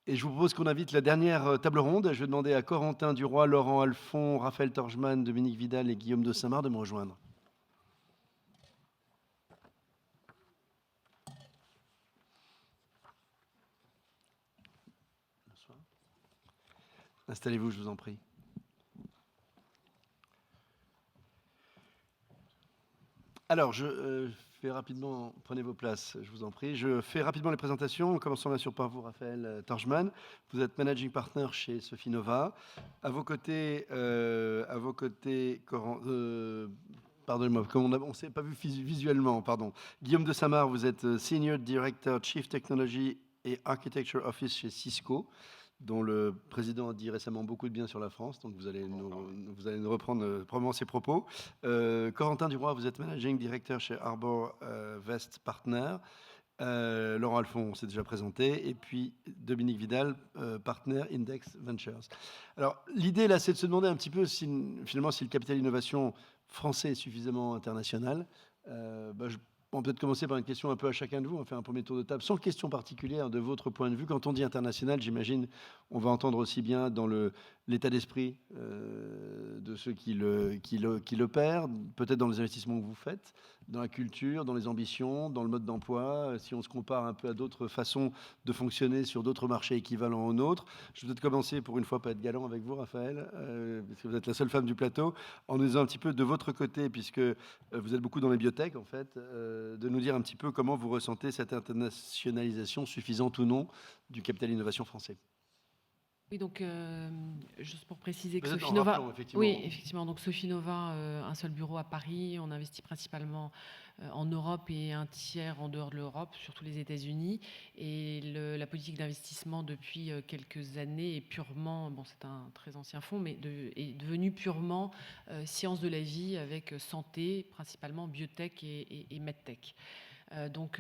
Et je vous propose qu'on invite la dernière table ronde. Je vais demander à Corentin Duroy, Laurent Alphon, Raphaël Torgman, Dominique Vidal et Guillaume de Saint-Marc de me rejoindre. Bonsoir. Installez-vous, je vous en prie. Alors, je fais rapidement, prenez vos places, je vous en prie. Je fais rapidement les présentations, en commençant bien sûr par vous, Raphaël Torgman. Vous êtes managing partner chez Sofinova. À vos côtés, pardonnez-moi, comme on ne s'est pas vu visuellement, pardon. Guillaume de Saint-Marc, vous êtes Senior Director Chief Technology et Architecture Office chez Cisco, dont le président a dit récemment beaucoup de bien sur la France, donc vous allez nous reprendre probablement ses propos. Corentin Duroy, vous êtes Managing Director chez Arbor West Partner. Laurent Alphon, on s'est déjà présenté, et puis Dominique Vidal, Partner Index Ventures. Alors l'idée là, c'est de se demander un petit peu finalement si le capital innovation français est suffisamment international. On peut peut-être commencer par une question un peu à chacun de vous. On fait un premier tour de table, sans question particulière de votre point de vue. Quand on dit international, j'imagine, on va entendre aussi bien dans l'état d'esprit de ceux qui l'opèrent, peut-être dans les investissements que vous faites, dans la culture, dans les ambitions, dans le mode d'emploi, si on se compare un peu à d'autres façons de fonctionner sur d'autres marchés équivalents aux nôtres. Je vais peut-être commencer, pour une fois, pas être galant avec vous, Raphaël, parce que vous êtes la seule femme du plateau, en nous disant un petit peu de votre côté, puisque vous êtes beaucoup dans les biotech, en fait, de nous dire un petit peu comment vous ressentez cette internationalisation suffisante ou non du capital innovation français. Oui, donc juste pour préciser que Peut-être en Sofinova, rappelant, effectivement. oui, effectivement, donc Sofinova, un seul bureau à Paris, on investit principalement en Europe et un tiers en dehors de l'Europe, surtout les États-Unis. Et la politique d'investissement depuis quelques années est purement, bon, c'est un très ancien fonds, mais est devenu purement sciences de la vie avec santé, principalement biotech et medtech. Donc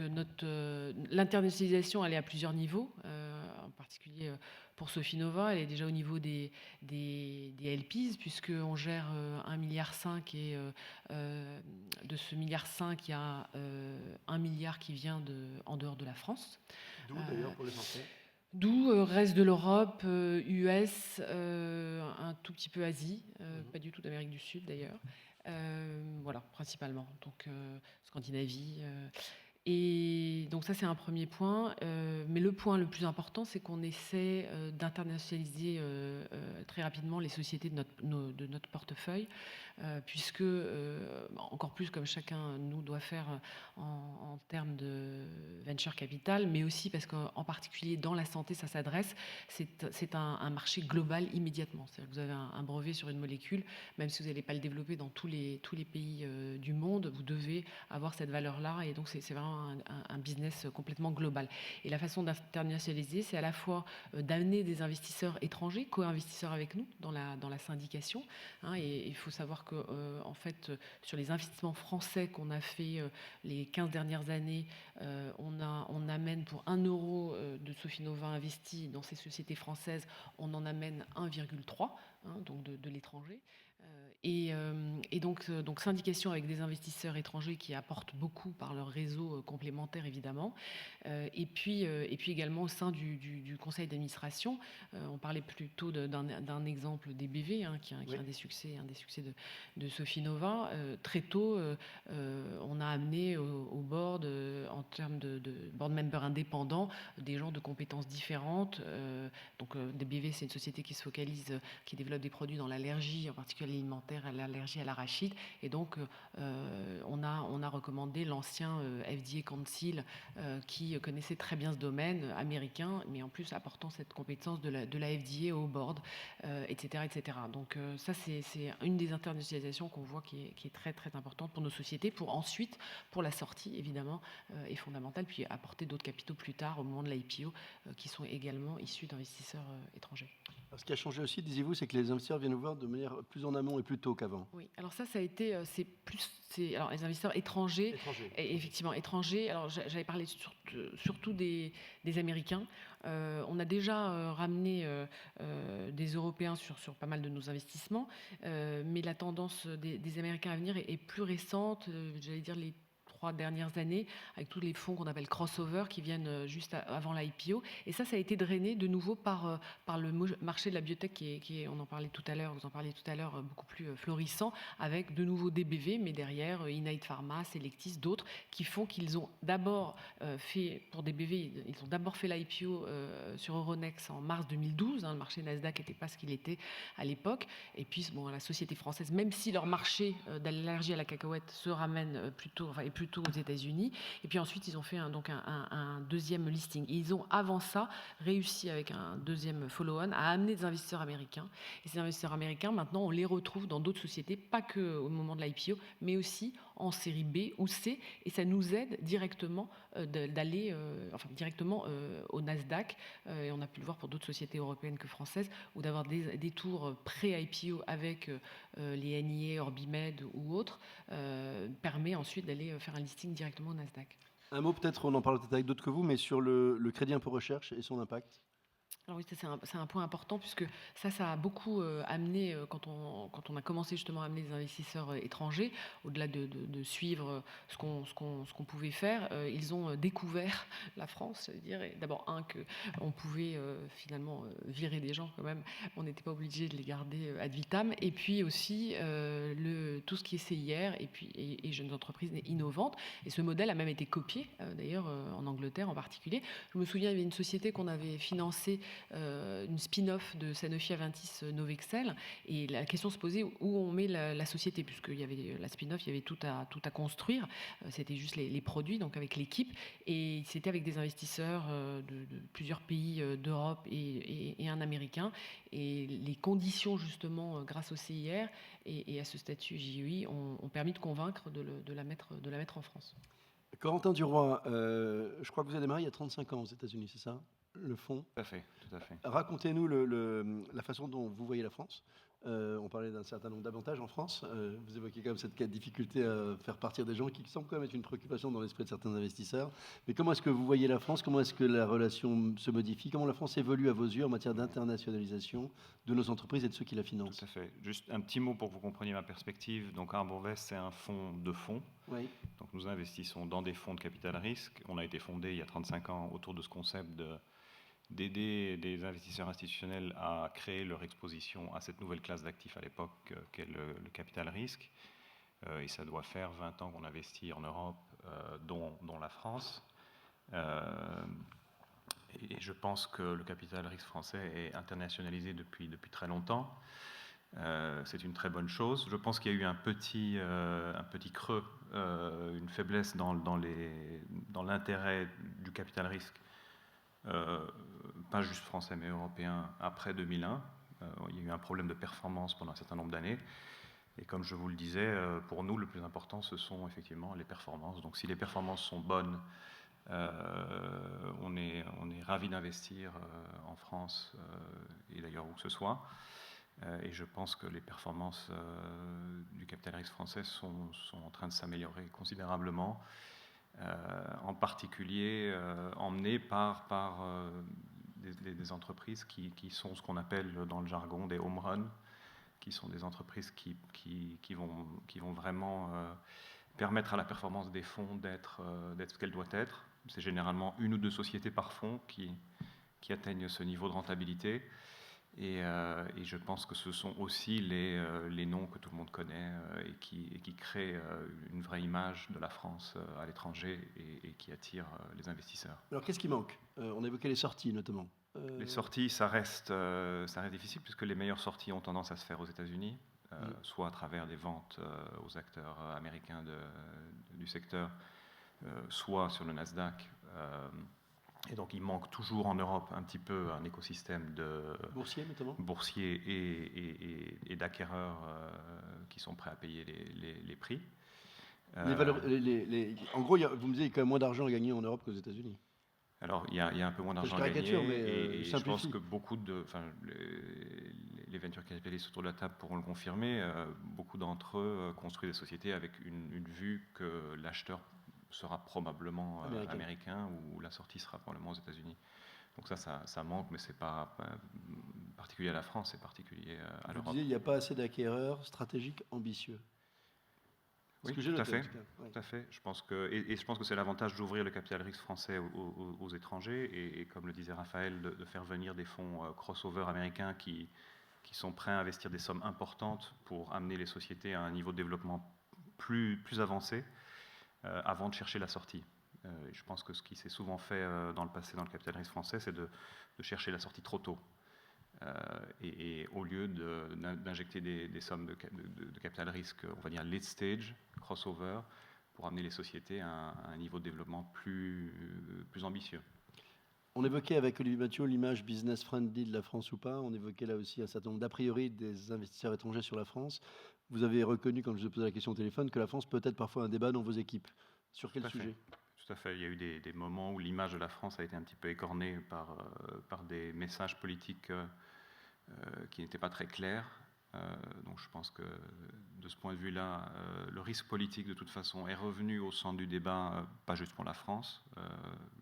l'internationalisation, elle est à plusieurs niveaux, en particulier pour Sofinova, elle est déjà au niveau des LPs, puisqu'on gère 1,5 milliard et de ce 1,5 milliard, il y a 1 milliard qui vient en dehors de la France. D'où d'ailleurs pour les Français? D'où reste de l'Europe, US, un tout petit peu Asie, pas du tout d'Amérique du Sud d'ailleurs. Voilà, principalement. Donc Scandinavie. Et donc ça, c'est un premier point. Mais le point le plus important, c'est qu'on essaie d'internationaliser très rapidement les sociétés de notre portefeuille, puisque, encore plus comme chacun nous doit faire en termes de venture capital, mais aussi parce qu'en particulier dans la santé, ça s'adresse, c'est un marché global immédiatement. C'est-à-dire que vous avez un brevet sur une molécule, même si vous n'allez pas le développer dans tous les pays du monde, vous devez avoir cette valeur-là, et donc c'est vraiment un business complètement global. Et la façon d'internationaliser, c'est à la fois d'amener des investisseurs étrangers, co-investisseurs avec nous dans la syndication, hein, et il faut savoir que en fait, sur les investissements français qu'on a fait les 15 dernières années, on amène pour 1 euro de Sofinova investi dans ces sociétés françaises, on en amène 1,3, hein, donc de l'étranger. Et donc syndication avec des investisseurs étrangers qui apportent beaucoup par leur réseau complémentaire évidemment. Et puis également au sein du conseil d'administration, on parlait plutôt d'un exemple des BV, hein, qui est un des succès de Sofinova. Très tôt, on a amené au board, en termes de board member indépendants, des gens de compétences différentes. Donc des BV, c'est une société qui se focalise, qui développe des produits dans l'allergie, en particulier alimentaire, à l'allergie à l'arachide. Et donc, on a recommandé l'ancien FDA Council qui connaissait très bien ce domaine américain, mais en plus apportant cette compétence de la FDA au board, etc., etc. Donc ça, c'est une des internationalisations qu'on voit qui est très, très importante pour nos sociétés, pour ensuite, pour la sortie, évidemment, est fondamentale, puis apporter d'autres capitaux plus tard, au moment de l'IPO, qui sont également issus d'investisseurs étrangers. Alors, ce qui a changé aussi, disiez-vous, c'est que les investisseurs viennent vous voir de manière plus en amont et plus tôt qu'avant. Oui, alors ça a été, alors les investisseurs étrangers, effectivement étrangers. Alors j'avais parlé surtout des Américains. On a déjà ramené des Européens sur pas mal de nos investissements, mais la tendance des Américains à venir est plus récente. J'allais dire les 3 dernières années, avec tous les fonds qu'on appelle crossover qui viennent juste avant l'IPO. Et ça a été drainé de nouveau par le marché de la biotech qui est, on en parlait tout à l'heure, vous en parliez tout à l'heure, beaucoup plus florissant, avec de nouveaux DBV, mais derrière Innate Pharma, Selectis, d'autres, qui font qu'ils ont d'abord fait, pour DBV, ils ont d'abord fait l'IPO sur Euronext en mars 2012. Le marché Nasdaq n'était pas ce qu'il était à l'époque. Et puis, bon, la société française, même si leur marché d'allergie à la cacahuète se ramène plutôt aux États-Unis. Et puis ensuite, ils ont fait un deuxième listing. Et ils ont, avant ça, réussi avec un deuxième follow-on à amener des investisseurs américains. Et ces investisseurs américains, maintenant, on les retrouve dans d'autres sociétés, pas qu'au moment de l'IPO, mais aussi en série B ou C. Et ça nous aide directement d'aller directement au Nasdaq. Et on a pu le voir pour d'autres sociétés européennes que françaises, ou d'avoir des tours pré-IPO avec les NIA, Orbimed ou autres, permet ensuite d'aller faire un listing directement au Nasdaq. Un mot peut-être, on en parle peut-être avec d'autres que vous, mais sur le crédit impôt recherche et son impact. Alors oui, c'est un point important puisque ça a beaucoup amené, quand on a commencé justement à amener des investisseurs étrangers, au-delà de suivre ce qu'on pouvait faire, ils ont découvert la France, ça veut dire, d'abord qu'on pouvait finalement virer des gens quand même, on n'était pas obligé de les garder ad vitam, et puis aussi tout ce qui est CIR et jeunes entreprises innovantes, et ce modèle a même été copié d'ailleurs en Angleterre en particulier. Je me souviens, il y avait une société qu'on avait financée, une spin-off de Sanofi Aventis Novexel, et la question se posait où on met la société, puisqu'il y avait la spin-off, il y avait tout à construire, c'était juste les produits, donc avec l'équipe, et c'était avec des investisseurs de plusieurs pays d'Europe et un américain, et les conditions justement grâce au CIR et à ce statut JEI ont permis de convaincre de la mettre en France. Corentin Duroy, je crois que vous avez démarré il y a 35 ans aux États-Unis, c'est ça, le fonds? Tout à fait, tout à fait. Racontez-nous la façon dont vous voyez la France. On parlait d'un certain nombre d'avantages en France. Vous évoquez quand même cette difficulté à faire partir des gens qui semble quand même être une préoccupation dans l'esprit de certains investisseurs. Mais comment est-ce que vous voyez la France? Comment est-ce que la relation se modifie? Comment la France évolue à vos yeux en matière d'internationalisation de nos entreprises et de ceux qui la financent? Tout à fait. Juste un petit mot pour que vous compreniez ma perspective. Donc Arbour Vest, c'est un fonds de fonds. Oui. Donc nous investissons dans des fonds de capital risque. On a été fondé il y a 35 ans autour de ce concept d'aider des investisseurs institutionnels à créer leur exposition à cette nouvelle classe d'actifs à l'époque qu'est le capital risque. Et ça doit faire 20 ans qu'on investit en Europe, dont la France. Et je pense que le capital risque français est internationalisé depuis très longtemps. C'est une très bonne chose. Je pense qu'il y a eu un petit creux, une faiblesse dans l'intérêt du capital risque, pas juste français mais européen, après 2001. Il y a eu un problème de performance pendant un certain nombre d'années. Et comme je vous le disais, pour nous, le plus important, ce sont effectivement les performances. Donc si les performances sont bonnes, on est ravis d'investir en France et d'ailleurs où que ce soit. Et je pense que les performances du capital risque français sont en train de s'améliorer considérablement, en particulier emmenées par des entreprises qui sont ce qu'on appelle dans le jargon des home runs, qui sont des entreprises qui vont vraiment permettre à la performance des fonds d'être ce qu'elle doit être. C'est généralement une ou deux sociétés par fonds qui atteignent ce niveau de rentabilité. Et je pense que ce sont aussi les noms que tout le monde connaît et qui créent une vraie image de la France à l'étranger et qui attirent les investisseurs. Alors qu'est-ce qui manque? On a évoqué les sorties notamment. Les sorties, ça reste difficile puisque les meilleures sorties ont tendance à se faire aux États-Unis, soit à travers des ventes aux acteurs américains du secteur, soit sur le Nasdaq. Et donc il manque toujours en Europe un petit peu un écosystème de boursiers et d'acquéreurs qui sont prêts à payer les prix. En gros, vous me disiez qu'il y a quand même moins d'argent à gagner en Europe qu'aux États-Unis. Alors il y a un peu moins d'argent à gagner, et je pense que les venture capitalistes autour de la table pourront le confirmer. Beaucoup d'entre eux construisent des sociétés avec une vue que l'acheteur sera probablement américain ou la sortie sera probablement aux États-Unis. Donc ça manque, mais c'est pas particulier à la France, c'est particulier à l'Europe. Vous disiez il n'y a pas assez d'acquéreurs stratégiques ambitieux. Oui, Ce que j'ai tout à noté, en fait. tout cas. Ouais. Tout à fait. Je pense que c'est l'avantage d'ouvrir le capital risque français aux étrangers et comme le disait Raphaël, de faire venir des fonds crossover américains qui sont prêts à investir des sommes importantes pour amener les sociétés à un niveau de développement plus avancé avant de chercher la sortie. Je pense que ce qui s'est souvent fait dans le passé dans le capital risque français, c'est de chercher la sortie trop tôt. Et au lieu d'injecter des sommes de capital risque, on va dire late stage, crossover, pour amener les sociétés à un niveau de développement plus ambitieux. On évoquait avec Olivier Mathieu l'image business friendly de la France ou pas. On évoquait là aussi un certain nombre d'a priori des investisseurs étrangers sur la France. Vous avez reconnu, quand je vous ai posé la question au téléphone, que la France peut être parfois un débat dans vos équipes. Sur quel sujet ? Tout à fait. Il y a eu des moments où l'image de la France a été un petit peu écornée par des messages politiques qui n'étaient pas très clairs. Donc je pense que de ce point de vue-là, le risque politique de toute façon est revenu au centre du débat, pas juste pour la France.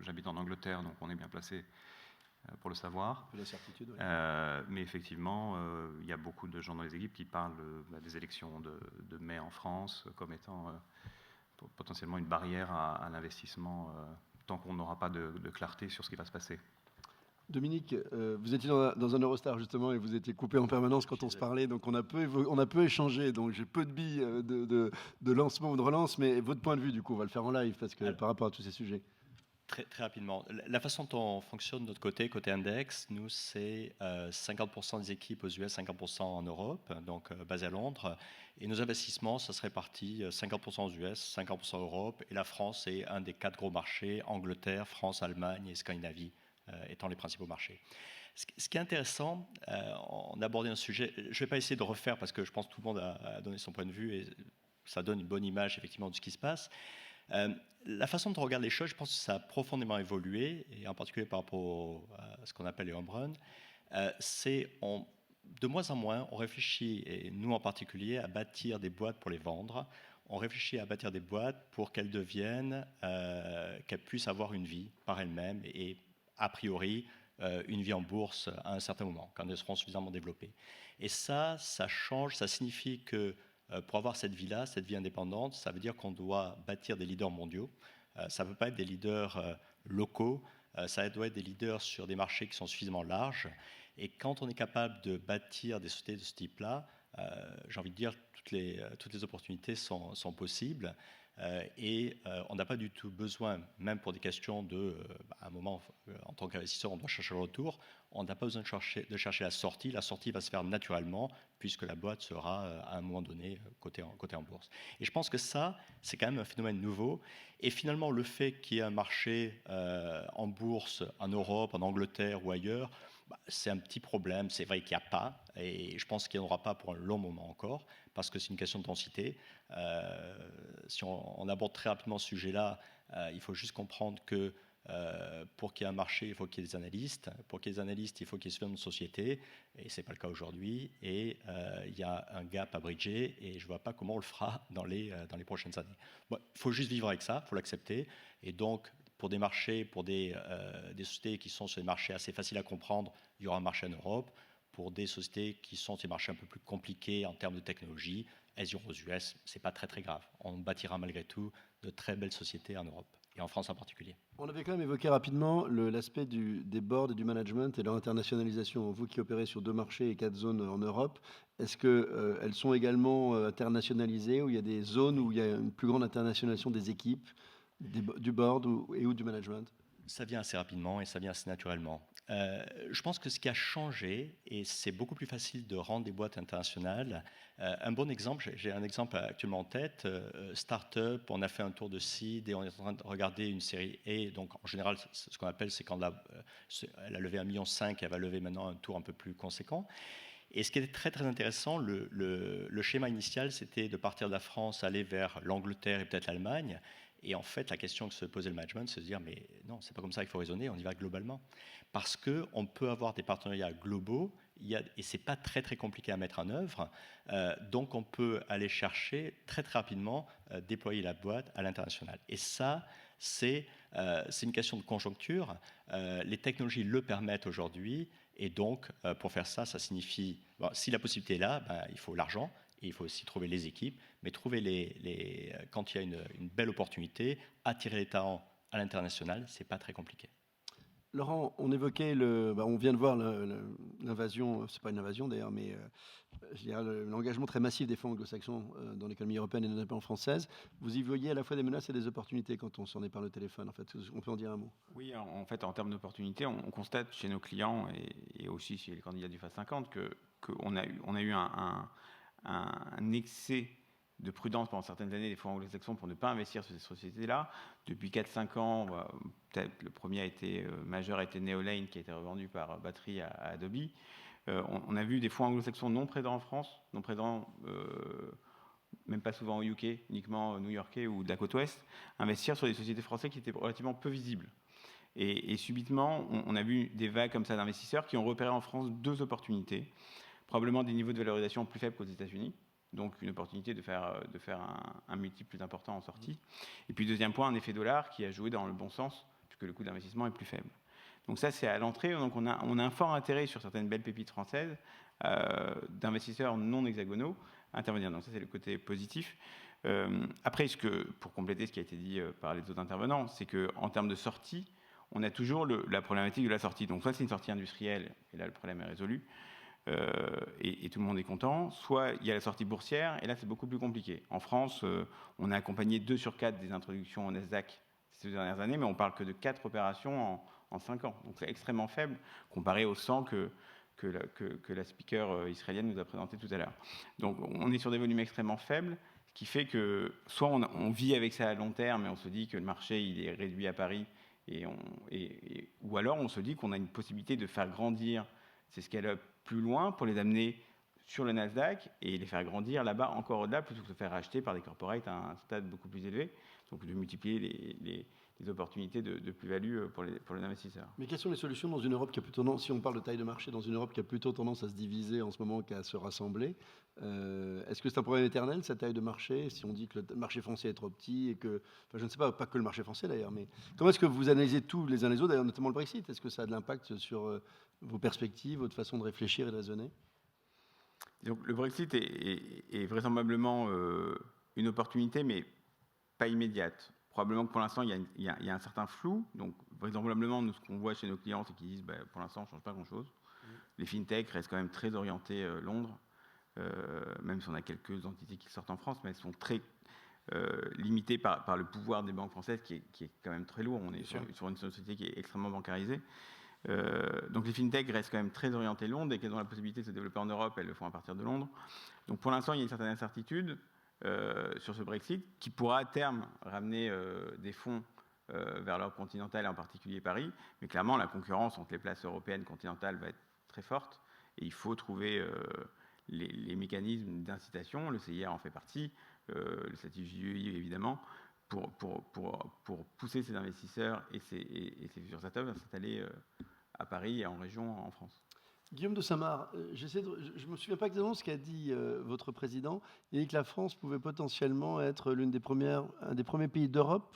J'habite en Angleterre, donc on est bien placé pour le savoir. La certitude, oui. Mais effectivement, il y a beaucoup de gens dans les équipes qui parlent des élections de mai en France comme étant potentiellement une barrière à l'investissement tant qu'on n'aura pas de clarté sur ce qui va se passer. Dominique, vous étiez dans un Eurostar justement et vous étiez coupé en permanence quand on se parlait, donc on a peu échangé, donc j'ai peu de billes de lancement ou de relance, mais votre point de vue du coup, on va le faire en live parce que par rapport à tous ces sujets. Très, très rapidement. La façon dont on fonctionne de notre côté index, nous, c'est 50% des équipes aux US, 50% en Europe, donc basées à Londres. Et nos investissements, ça serait parti 50% aux US, 50% en Europe. Et la France est un des 4 gros marchés, Angleterre, France, Allemagne et Scandinavie étant les principaux marchés. Ce qui est intéressant, on a abordé un sujet, je ne vais pas essayer de refaire parce que je pense que tout le monde a donné son point de vue et ça donne une bonne image effectivement de ce qui se passe. La façon dont on regarde les choses, je pense que ça a profondément évolué, et en particulier par rapport à ce qu'on appelle les home runs. C'est de moins en moins, on réfléchit, et nous en particulier, à bâtir des boîtes pour les vendre. On réfléchit à bâtir des boîtes pour qu'elles deviennent, qu'elles puissent avoir une vie par elles-mêmes et a priori une vie en bourse à un certain moment, quand elles seront suffisamment développées. Et ça change, ça signifie que pour avoir cette vie-là, cette vie indépendante, ça veut dire qu'on doit bâtir des leaders mondiaux. Ça ne peut pas être des leaders locaux, ça doit être des leaders sur des marchés qui sont suffisamment larges. Et quand on est capable de bâtir des sociétés de ce type-là, j'ai envie de dire toutes les opportunités sont possibles. Et on n'a pas du tout besoin, même pour des questions à un moment, en tant qu'investisseur, on doit chercher le retour, on n'a pas besoin de chercher la sortie va se faire naturellement, puisque la boîte sera à un moment donné cotée en bourse. Et je pense que ça, c'est quand même un phénomène nouveau, et finalement le fait qu'il y ait un marché en bourse en Europe, en Angleterre ou ailleurs, c'est un petit problème, c'est vrai qu'il n'y a pas, et je pense qu'il n'y en aura pas pour un long moment encore, parce que c'est une question de densité. Si on aborde très rapidement ce sujet-là, il faut juste comprendre que pour qu'il y ait un marché, il faut qu'il y ait des analystes. Pour qu'il y ait des analystes, il faut qu'il y ait suffisamment de sociétés, et ce n'est pas le cas aujourd'hui. Et il y a un gap à bridger, et je ne vois pas comment on le fera dans les prochaines années. Bon, il faut juste vivre avec ça, il faut l'accepter. Et donc, pour des marchés, pour des sociétés qui sont sur des marchés assez faciles à comprendre, il y aura un marché en Europe. Pour des sociétés qui sont sur des marchés un peu plus compliqués en termes de technologie, elles iront aux US, ce n'est pas très très grave. On bâtira malgré tout de très belles sociétés en Europe, et en France en particulier. On avait quand même évoqué rapidement l'aspect des boards et du management et leur internationalisation. Vous qui opérez sur 2 marchés et 4 zones en Europe, est-ce qu'elles sont également internationalisées, ou il y a des zones où il y a une plus grande internationalisation des équipes, du board ou du management ? Ça vient assez rapidement et ça vient assez naturellement. Je pense que ce qui a changé, et c'est beaucoup plus facile de rendre des boîtes internationales, un bon exemple, j'ai un exemple actuellement en tête, Startup, on a fait un tour de seed et on est en train de regarder une série A, donc en général, ce qu'on appelle, c'est quand elle a levé 1,5 million, elle va lever maintenant un tour un peu plus conséquent. Et ce qui était très très intéressant, le schéma initial, c'était de partir de la France, aller vers l'Angleterre et peut-être l'Allemagne. Et en fait, la question que se posait le management, c'est de dire, mais non, c'est pas comme ça qu'il faut raisonner, on y va globalement. Parce qu'on peut avoir des partenariats globaux, et c'est pas très très compliqué à mettre en œuvre, donc on peut aller chercher très très rapidement, déployer la boîte à l'international. Et ça, c'est une question de conjoncture. Les technologies le permettent aujourd'hui, et donc pour faire ça, ça signifie, bon, si la possibilité est là, il faut l'argent. Et il faut aussi trouver les équipes, mais trouver quand il y a une belle opportunité, attirer les talents à l'international, c'est pas très compliqué. Laurent, on évoquait on vient de voir l'invasion, c'est pas une invasion d'ailleurs, mais je dirais l'engagement très massif des fonds anglo-saxons dans l'économie européenne et notamment française. Vous y voyez à la fois des menaces et des opportunités quand on s'en est par le téléphone. En fait, on peut en dire un mot. Oui, en fait, en termes d'opportunités, on constate chez nos clients et aussi chez les candidats du FAS 50 qu'on a eu un excès de prudence pendant certaines années des fonds anglo-saxons pour ne pas investir sur ces sociétés-là. Depuis 4-5 ans, peut-être le premier majeur a été Neolane, qui a été revendu par Battery à Adobe. On a vu des fonds anglo-saxons non présents en France, non présents même pas souvent au UK, uniquement new-yorkais ou de la côte ouest, investir sur des sociétés françaises qui étaient relativement peu visibles. Et subitement, on a vu des vagues comme ça d'investisseurs qui ont repéré en France 2 opportunités, probablement des niveaux de valorisation plus faibles qu'aux États-Unis, donc une opportunité de faire un multiple plus important en sortie. Et puis deuxième point, un effet dollar qui a joué dans le bon sens, puisque le coût d'investissement est plus faible. Donc ça, c'est à l'entrée. Donc on a un fort intérêt sur certaines belles pépites françaises d'investisseurs non hexagonaux à intervenir. Donc ça, c'est le côté positif. Après, pour compléter ce qui a été dit par les autres intervenants, c'est qu'en termes de sortie, on a toujours la problématique de la sortie. Donc soit c'est une sortie industrielle, et là le problème est résolu, et tout le monde est content, soit il y a la sortie boursière, et là c'est beaucoup plus compliqué. En France, on a accompagné 2 sur 4 des introductions au Nasdaq ces 2 dernières années, mais on parle que de 4 opérations en 5 ans. Donc c'est extrêmement faible comparé aux 100 que la speaker israélienne nous a présenté tout à l'heure. Donc on est sur des volumes extrêmement faibles, ce qui fait que soit on vit avec ça à long terme et on se dit que le marché il est réduit à Paris, ou alors on se dit qu'on a une possibilité de faire grandir ces scale-up plus loin pour les amener sur le Nasdaq et les faire grandir là-bas encore au-delà plutôt que de se faire racheter par des corporates à un stade beaucoup plus élevé. Donc de multiplier les opportunités de plus-value pour les investisseurs. Mais quelles sont les solutions dans une Europe qui a plutôt tendance, si on parle de taille de marché, dans une Europe qui a plutôt tendance à se diviser en ce moment qu'à se rassembler? Est-ce que c'est un problème éternel, cette taille de marché, si on dit que le marché français est trop petit et que, enfin, je ne sais pas que le marché français d'ailleurs, mais comment est-ce que vous analysez tous les uns les autres, d'ailleurs notamment le Brexit? Est-ce que ça a de l'impact sur vos perspectives, votre façon de réfléchir et de raisonner? Donc, le Brexit est vraisemblablement une opportunité, mais pas immédiate. Probablement que pour l'instant, il y a un certain flou. Donc, vraisemblablement, nous, ce qu'on voit chez nos clients, c'est qu'ils disent pour l'instant, on ne change pas grand-chose. Les fintechs restent quand même très orientés Londres, même si on a quelques entités qui sortent en France, mais elles sont très limitées par le pouvoir des banques françaises qui est quand même très lourd. On est sur une société qui est extrêmement bancarisée. Donc les fintechs restent quand même très orientés Londres et qu'elles ont la possibilité de se développer en Europe, elles le font à partir de Londres. Donc pour l'instant, il y a une certaine incertitude sur ce Brexit qui pourra à terme ramener des fonds vers l'Europe continentale et en particulier Paris. Mais clairement, la concurrence entre les places européennes continentales va être très forte et il faut trouver les mécanismes d'incitation. Le CIR en fait partie, le statut JEI évidemment, pour pousser ces investisseurs et ces futurs startups à s'installer à Paris et en région en France. Guillaume de Saint-Marc, je ne me souviens pas exactement ce qu'a dit votre président. Il a dit que la France pouvait potentiellement être un des premiers pays d'Europe.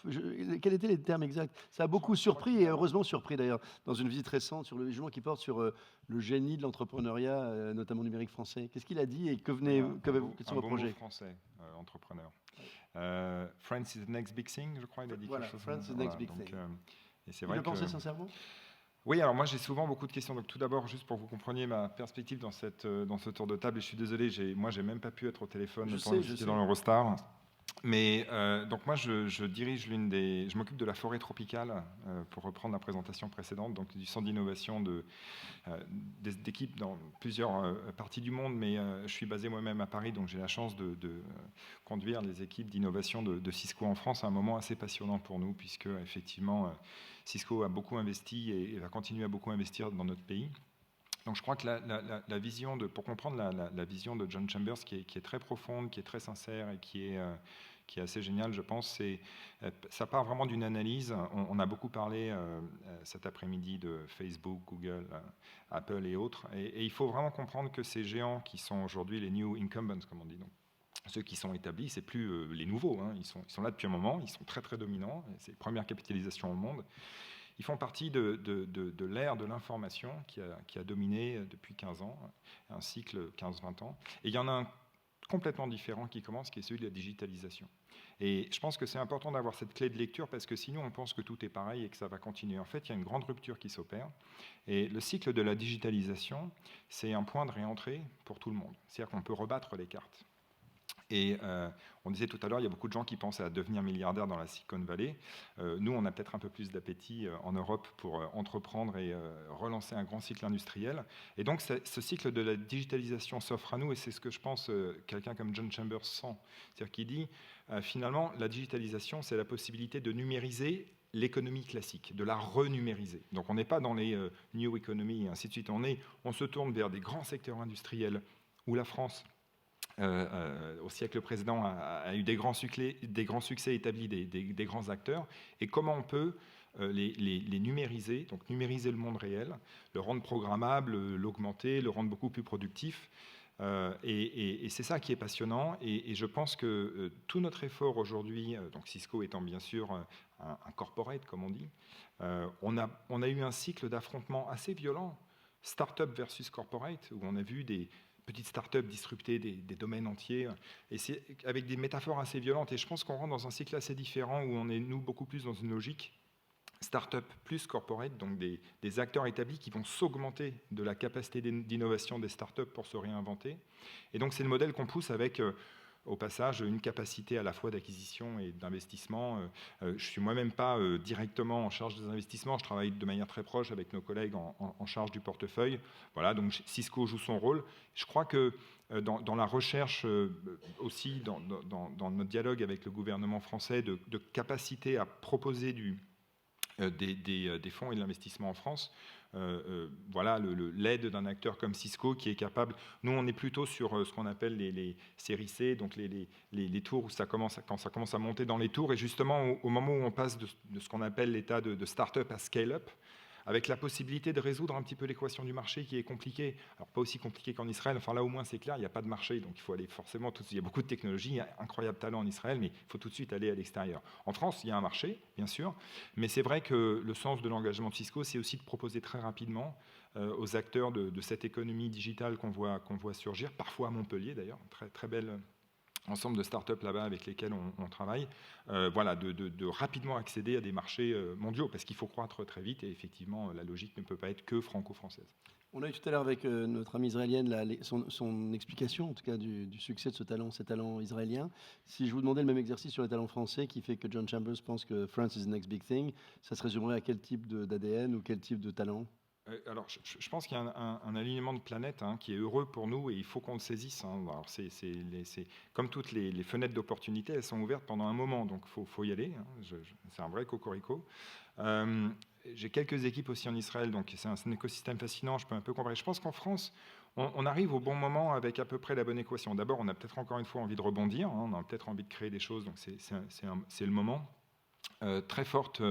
Quels étaient les termes exacts? Ça a beaucoup surpris, et heureusement surpris d'ailleurs, dans une visite récente sur le jugement qui porte sur le génie de l'entrepreneuriat, notamment numérique français. Qu'est-ce qu'il a dit et quels sont vos projets? Français, entrepreneur. France is the next big thing, je crois, il a dit quelque chose. France is the next big thing. Et c'est vrai le pensez sincèrement? Oui, alors moi j'ai souvent beaucoup de questions. Donc tout d'abord, juste pour que vous compreniez ma perspective dans ce tour de table, et je suis désolé, moi j'ai même pas pu être au téléphone pendant que j'étais dans l'Eurostar. Mais donc moi je dirige je m'occupe de la forêt tropicale, pour reprendre la présentation précédente, donc du centre d'innovation d'équipes dans plusieurs parties du monde, mais je suis basé moi-même à Paris, donc j'ai la chance de conduire les équipes d'innovation de Cisco en France, à un moment assez passionnant pour nous, puisque effectivement Cisco a beaucoup investi et va continuer à beaucoup investir dans notre pays. Donc je crois que la vision pour comprendre la vision de John Chambers, qui est très profonde, qui est très sincère et qui est assez géniale, je pense, ça part vraiment d'une analyse. On a beaucoup parlé cet après-midi de Facebook, Google, Apple et autres, et il faut vraiment comprendre que ces géants qui sont aujourd'hui les new incumbents, comme on dit, donc ceux qui sont établis, c'est plus les nouveaux, hein. Ils sont là depuis un moment, ils sont très très dominants, c'est les premières capitalisations au monde. Ils font partie de l'ère de l'information qui a dominé depuis 15 ans, un cycle 15-20 ans. Et il y en a complètement différent qui commence, qui est celui de la digitalisation. Et je pense que c'est important d'avoir cette clé de lecture parce que sinon on pense que tout est pareil et que ça va continuer. En fait, il y a une grande rupture qui s'opère. Et le cycle de la digitalisation, c'est un point de réentrée pour tout le monde. C'est-à-dire qu'on peut rebattre les cartes. Et on disait tout à l'heure, il y a beaucoup de gens qui pensent à devenir milliardaires dans la Silicon Valley. Nous, on a peut-être un peu plus d'appétit en Europe pour entreprendre et relancer un grand cycle industriel. Et donc, ce cycle de la digitalisation s'offre à nous, et c'est ce que je pense quelqu'un comme John Chambers sent. C'est-à-dire qu'il dit, finalement, la digitalisation, c'est la possibilité de numériser l'économie classique, de la renumériser. Donc, on n'est pas dans les new economy et ainsi de suite. On se tourne vers des grands secteurs industriels où la France au siècle précédent a eu des grands succès établis des grands acteurs, et comment on peut les numériser, donc numériser le monde réel, le rendre programmable, l'augmenter, le rendre beaucoup plus productif. Et c'est ça qui est passionnant, et je pense que tout notre effort aujourd'hui, donc Cisco étant bien sûr un corporate comme on dit, on a eu un cycle d'affrontement assez violent, start-up versus corporate, où on a vu des petites start-up disrupter des domaines entiers, et c'est avec des métaphores assez violentes. Et je pense qu'on rentre dans un cycle assez différent où on est, nous, beaucoup plus dans une logique start-up plus corporate, donc des acteurs établis qui vont s'augmenter de la capacité d'innovation des start-up pour se réinventer. Et donc c'est le modèle qu'on pousse avec, au passage, une capacité à la fois d'acquisition et d'investissement. Je ne suis moi-même pas directement en charge des investissements, je travaille de manière très proche avec nos collègues en charge du portefeuille. Voilà, donc Cisco joue son rôle. Je crois que dans la recherche aussi, dans notre dialogue avec le gouvernement français, de capacité à proposer des fonds et de l'investissement en France, voilà l'aide d'un acteur comme Cisco qui est capable. Nous, on est plutôt sur ce qu'on appelle les séries C, donc les tours quand ça commence à monter dans les tours, et justement au moment où on passe de ce qu'on appelle l'état de start-up à scale-up, avec la possibilité de résoudre un petit peu l'équation du marché qui est compliquée. Alors pas aussi compliquée qu'en Israël, enfin là au moins c'est clair, il n'y a pas de marché, donc il faut aller forcément, il y a beaucoup de technologies, il y a incroyable talent en Israël, mais il faut tout de suite aller à l'extérieur. En France, il y a un marché, bien sûr, mais c'est vrai que le sens de l'engagement de Cisco, c'est aussi de proposer très rapidement aux acteurs de cette économie digitale qu'on voit surgir, parfois à Montpellier d'ailleurs, très, très belle ensemble de start-up là-bas avec lesquels on travaille, voilà, de rapidement accéder à des marchés mondiaux, parce qu'il faut croître très vite, et effectivement, la logique ne peut pas être que franco-française. On a eu tout à l'heure avec notre amie israélienne son explication, en tout cas, du succès de ces talents israéliens. Si je vous demandais le même exercice sur les talents français, qui fait que John Chambers pense que France is the next big thing, ça se résumerait à quel type d'ADN ou quel type de talent ? Alors, je pense qu'il y a un alignement de planète qui est heureux pour nous, et il faut qu'on le saisisse. Alors, c'est comme toutes les fenêtres d'opportunité, elles sont ouvertes pendant un moment, donc il faut y aller. C'est un vrai cocorico. J'ai quelques équipes aussi en Israël, donc c'est un écosystème fascinant, je peux un peu comparer. Je pense qu'en France, on arrive au bon moment avec à peu près la bonne équation. D'abord, on a peut-être encore une fois envie de rebondir, on a peut-être envie de créer des choses, donc c'est le moment. Très forte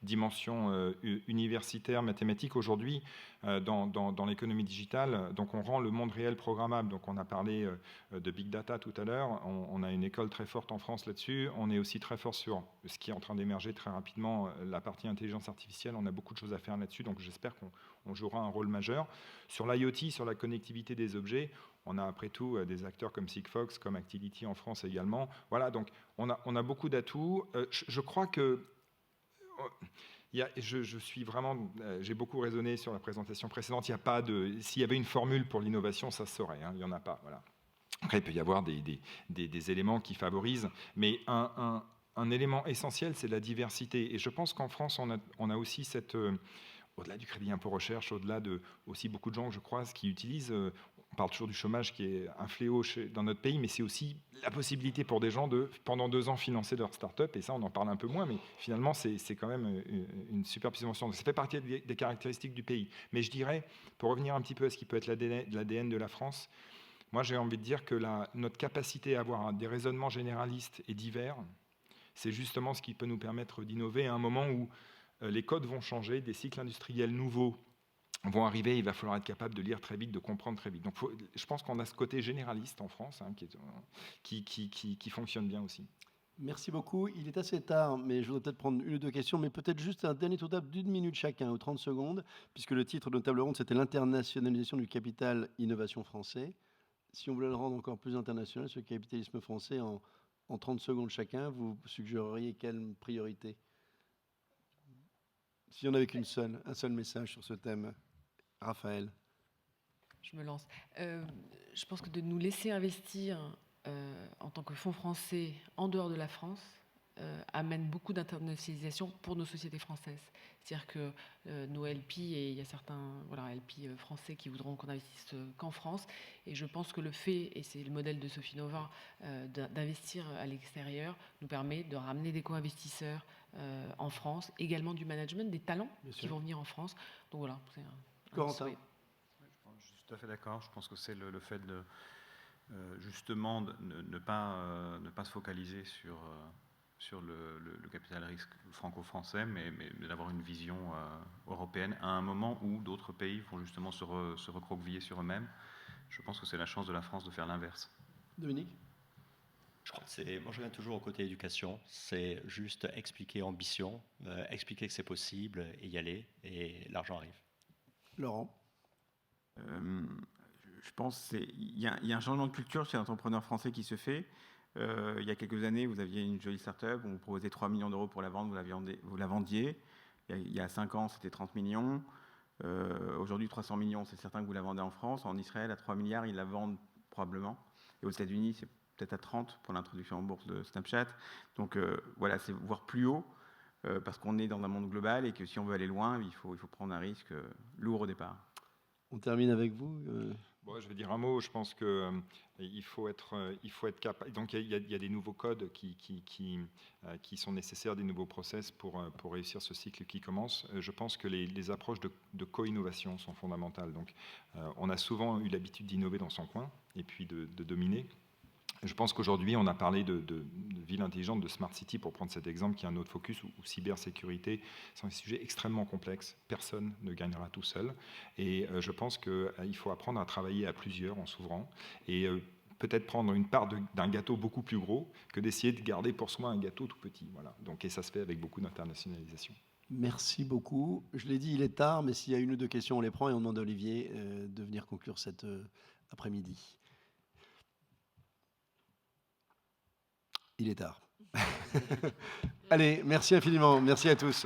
dimension universitaire, mathématique aujourd'hui dans l'économie digitale. Donc on rend le monde réel programmable. Donc on a parlé de big data tout à l'heure. On a une école très forte en France là-dessus. On est aussi très fort sur ce qui est en train d'émerger très rapidement, la partie intelligence artificielle. On a beaucoup de choses à faire là-dessus. Donc j'espère qu'on jouera un rôle majeur. Sur l'IoT, sur la connectivité des objets, on a après tout des acteurs comme Sigfox, comme Activity en France également. Voilà, donc on a beaucoup d'atouts. Je crois que je suis vraiment, j'ai beaucoup raisonné sur la présentation précédente. Il n'y a pas s'il y avait une formule pour l'innovation, ça se saurait. Il n'y en a pas. Voilà. Après, il peut y avoir des éléments qui favorisent, mais un élément essentiel, c'est la diversité. Et je pense qu'en France, on a aussi cette au-delà du crédit impôt recherche, au-delà de aussi beaucoup de gens que je croise qui utilisent, on parle toujours du chômage qui est un fléau dans notre pays, mais c'est aussi la possibilité pour des gens de, pendant 2 ans, financer leur start-up, et ça on en parle un peu moins, mais finalement c'est quand même une super puissance. Ça fait partie des caractéristiques du pays. Mais je dirais, pour revenir un petit peu à ce qui peut être l'ADN de la France, moi j'ai envie de dire que notre capacité à avoir des raisonnements généralistes et divers, c'est justement ce qui peut nous permettre d'innover à un moment où les codes vont changer, des cycles industriels nouveaux vont arriver, il va falloir être capable de lire très vite, de comprendre très vite. Donc je pense qu'on a ce côté généraliste en France qui fonctionne bien aussi. Merci beaucoup. Il est assez tard, mais je voudrais peut-être prendre 1 ou 2 questions, mais peut-être juste un dernier tour de table d'1 minute chacun, ou 30 secondes, puisque le titre de notre table ronde, c'était l'internationalisation du capital innovation français. Si on voulait le rendre encore plus international, ce capitalisme français, en 30 secondes chacun, vous suggéreriez quelle priorité? Si on n'avait un seul message sur ce thème. Raphaël. Je me lance. Je pense que de nous laisser investir en tant que fonds français en dehors de la France amène beaucoup d'internationalisation pour nos sociétés françaises. C'est-à-dire que nos LP, et il y a certains LP français qui voudront qu'on investisse qu'en France, et je pense que le fait, et c'est le modèle de Sophie Nova, d'investir à l'extérieur nous permet de ramener des co-investisseurs en France, également du management, des talents qui vont venir en France. Donc voilà, c'est Corentin. Je suis tout à fait d'accord. Je pense que c'est le fait de justement de ne pas se focaliser sur le capital risque franco-français, mais d'avoir une vision européenne à un moment où d'autres pays vont justement se recroqueviller sur eux-mêmes. Je pense que c'est la chance de la France de faire l'inverse. Dominique? Je crois que moi je viens toujours au côté éducation, c'est juste expliquer ambition, expliquer que c'est possible et y aller, et l'argent arrive. Laurent? Je pense qu'il y a un changement de culture chez l'entrepreneur français qui se fait. Il y a quelques années, vous aviez une jolie start-up, on vous proposait 3 millions d'euros pour la vendre, vous la vendiez. Il y a 5 ans, c'était 30 millions. Aujourd'hui, 300 millions, c'est certain que vous la vendez en France. En Israël, à 3 milliards, ils la vendent probablement. Et aux États-Unis, c'est peut-être à 30 pour l'introduction en bourse de Snapchat. Donc voilà, c'est voir plus haut, parce qu'on est dans un monde global et que si on veut aller loin, il faut prendre un risque lourd au départ. On termine avec vous. Bon, je vais dire un mot. Je pense qu'il faut être capable. Donc, il y a des nouveaux codes qui sont nécessaires, des nouveaux process pour réussir ce cycle qui commence. Je pense que les approches de co-innovation sont fondamentales. Donc, on a souvent eu l'habitude d'innover dans son coin et puis de dominer. Je pense qu'aujourd'hui, on a parlé de ville intelligente, de smart city, pour prendre cet exemple, qui est un autre focus, ou cybersécurité. C'est un sujet extrêmement complexe. Personne ne gagnera tout seul. Et je pense qu'il faut apprendre à travailler à plusieurs en s'ouvrant. Et peut-être prendre une part d'un gâteau beaucoup plus gros que d'essayer de garder pour soi un gâteau tout petit. Voilà. Donc, et ça se fait avec beaucoup d'internationalisation. Merci beaucoup. Je l'ai dit, il est tard, mais s'il y a une ou deux questions, on les prend et on demande à Olivier de venir conclure cet après-midi. Il est tard. Allez, merci infiniment. Merci à tous.